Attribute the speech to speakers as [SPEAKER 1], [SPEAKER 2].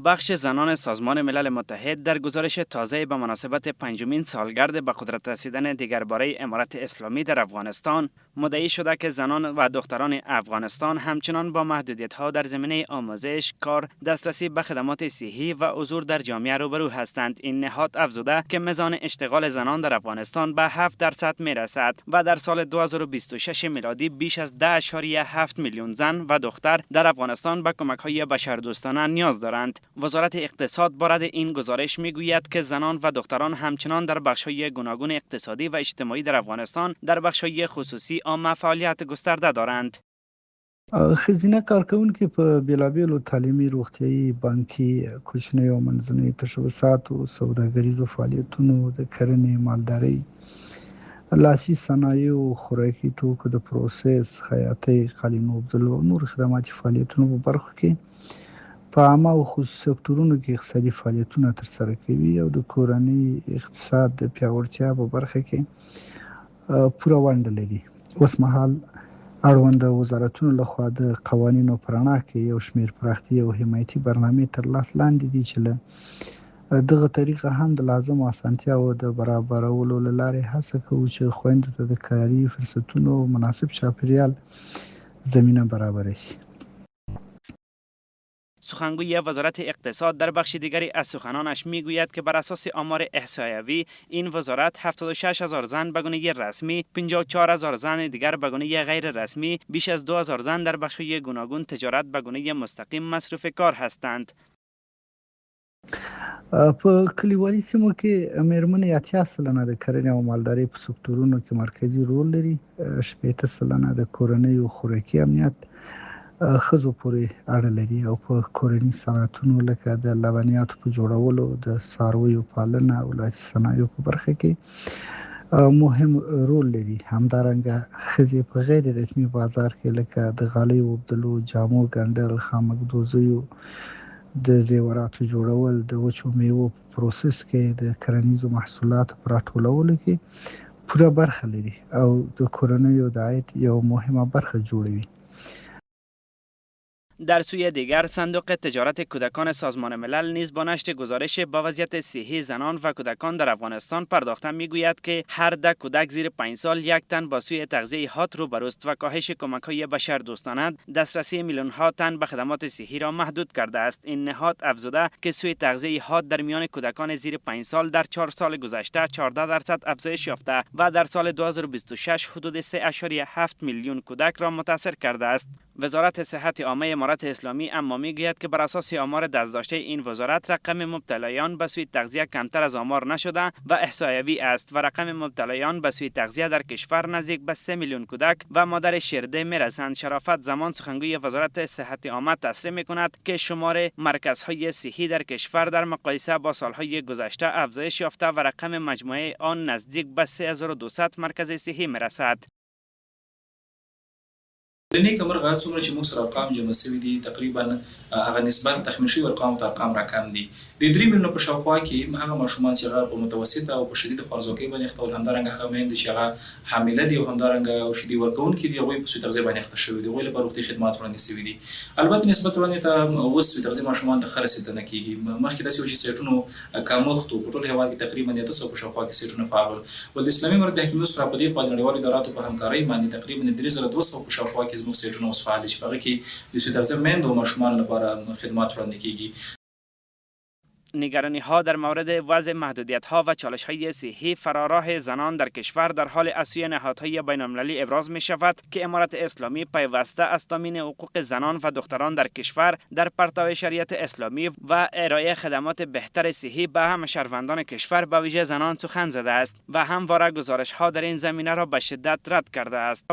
[SPEAKER 1] بخش زنان سازمان ملل متحد در گزارش تازه به مناسبت پنجمین سالگرد به قدرت رسیدن دیگرباره امارت اسلامی در افغانستان مدعی شده که زنان و دختران افغانستان همچنان با محدودیت‌ها در زمینه آموزش، کار، دسترسی به خدمات صحی و حضور در جامعه روبرو هستند. این نهاد افزوده که میزان اشتغال زنان در افغانستان به 7% میرسد و در سال 2026 میلادی بیش از 10.7 میلیون زن و دختر در افغانستان به کمک‌های بشردوستانه نیاز دارند. وزارت اقتصاد بارد این گزارش میگوید که زنان و دختران همچنان در بخش‌های گوناگون اقتصادی و اجتماعی در افغانستان در بخش‌های خصوصی عامه فعالیت گسترده دارند.
[SPEAKER 2] ښځینه کارکوونکي په بیلابیلو تعلیمي، روغتیایي، بانکي، کوچنیو او منځنیو تشبثاتو، سوداګریزو فعالیتونو، د کرنې، مالدارۍ، لاسي صنایعو، خوراکي توکو د پروسس، خیاطۍ، قالینو اوبدلو او نورو خدماتي فعالیتونو په برخو کې په عامه او خصوصي سکتورونو کې اقتصادي فعالیتونه ترسره کوي او د کورنۍ اقتصاد د پیاوړتیا په برخه کې پوره ونډه لري. اوس مهال اړونده وزارتونو لخوا د قوانینو په رڼا کې یو شمېر پراختیا او حمایتي برنامې تر لاس لاندې دي چې له دغه طریقه هم د لازمو اسانتیاوو د برابرولو له لارې هڅه کوو چې خویندو ته د کاري فرصتونو او مناسب چاپیریال زمینه برابره شي.
[SPEAKER 1] سخنگوی وزارت اقتصاد در بخش دیگری از سخنانش میگوید که بر اساس آمار احصایوی این وزارت 76,000 زن به گونه رسمی، 54,000 زن دیگر به گونه غیر رسمی، بیش از 2,000 زن در بخش‌های گوناگون تجارت به گونه مستقیم مصروف کار هستند.
[SPEAKER 2] په کلیوالي سیمو کې مېرمنې 80 سلنه د کرنې او مالدارۍ په سکتورونو کې مرکزي رول لري. 80 سلنه د کورنۍ او خوراکي امنیت ښځو پورې اړه لري او په کورني صنعتونو لکه د لبنیاتو په جوړولو، د څارویو پالنه او لاسي صنایعو په برخه کې مهم رول لري. همدارنګه ښځې په غیر رسمي بازار کې لکه د غالیو اوبدلو، جامو ګنډل، خامکدوزیو، د زیوراتو جوړول، د وچو میوو په پروسس کې، د کرنیزو محصولاتو په راټولولو کې پوره برخه لري او د کورنیو د عاید یو مهمه برخه جوړوي.
[SPEAKER 1] در سوی دیگر صندوق تجارت کودکان سازمان ملل نیز با نشر گزارش با وضعیت صحی زنان و کودکان در افغانستان پرداخته میگوید که هر 10 کودک زیر 5 سال یک تن با سوی تغذیه حاد روبروست و کاهش کمک‌های بشردوستانه دسترسی میلیون ها تن به خدمات صحی را محدود کرده است. این نهاد افزوده که سوی تغذیه حاد در میان کودکان زیر 5 سال در 4 سال گذشته 14% افزایش یافته و در سال 2026 حدود 3.7 میلیون کودک را متاثر کرده است. وزارت صحت عامه امارت اسلامی اما میگوید که بر اساس آمار دستداشته این وزارت رقم مبتلایان به سوی تغذیه کمتر از آمار نشده و احصایوی است و رقم مبتلایان به سوی تغذیه در کشور نزدیک به 3 میلیون کودک و مادر شیرده میرسند. شرافت زمان سخنگوی وزارت صحت عامه تصریح میکند که شمار مرکزهای صحی در کشور در مقایسه با سالهای گذشته افزایش یافته و رقم مجموعه آن نزدیک به 3200 مرکز صحی میرسد.
[SPEAKER 3] لنی کمرغه څومره چې موږ سره ارقام جمع شوي دي تقریبا هغه نسبت تخمین شوي ارقام ته ارقام راکم دي. د 3 میلیونه په شاوخوا کې هغه ماشومان چې هغه په متوسطه او په شدید خوارځواکۍ باندې اخته ول، همدارنګه هغه میندې چې هغه حامله دي او همدارنګه شیدې ورکوونکي دي، هغوی په سوی تغذیه باندې اخته شوي دي، هغوی لپاره روغتیایي خدمات وړاندې شوي دي. البته نسبت وړاندې ته اوس سوی تغذیه ماشومان ته ښه رسېدنه کېږي. مخکې داسې و چې سیټونو کمښت و، په ټول هېواد کې تقریبا 800 په شاوخوا کې سیټونه فعال ول. ول د اسلامي امارت د حاکمیت سره په دې خوا د نړیوالو اداراتو په همکارۍ باندې تقریبا 3200 په شاوخوا کې زموږ سیټونه اوس فعال دي چې په هغه کې د سوی تغذیه میندو او ماشومانو لپاره خدمات وړاندې کېږي.
[SPEAKER 1] نگرانی ها در مورد وضع محدودیت ها و چالش های صحی فراراه زنان در کشور در حال از سوی نهادهای بین المللی ابراز می شود که امارت اسلامی پیوسته از تامین حقوق زنان و دختران در کشور در پرتو شریعت اسلامی و ارائه خدمات بهتر صحی به همه شهروندان کشور به ویژه زنان سخن زده است و همواره گزارش ها در این زمینه را به شدت رد کرده است.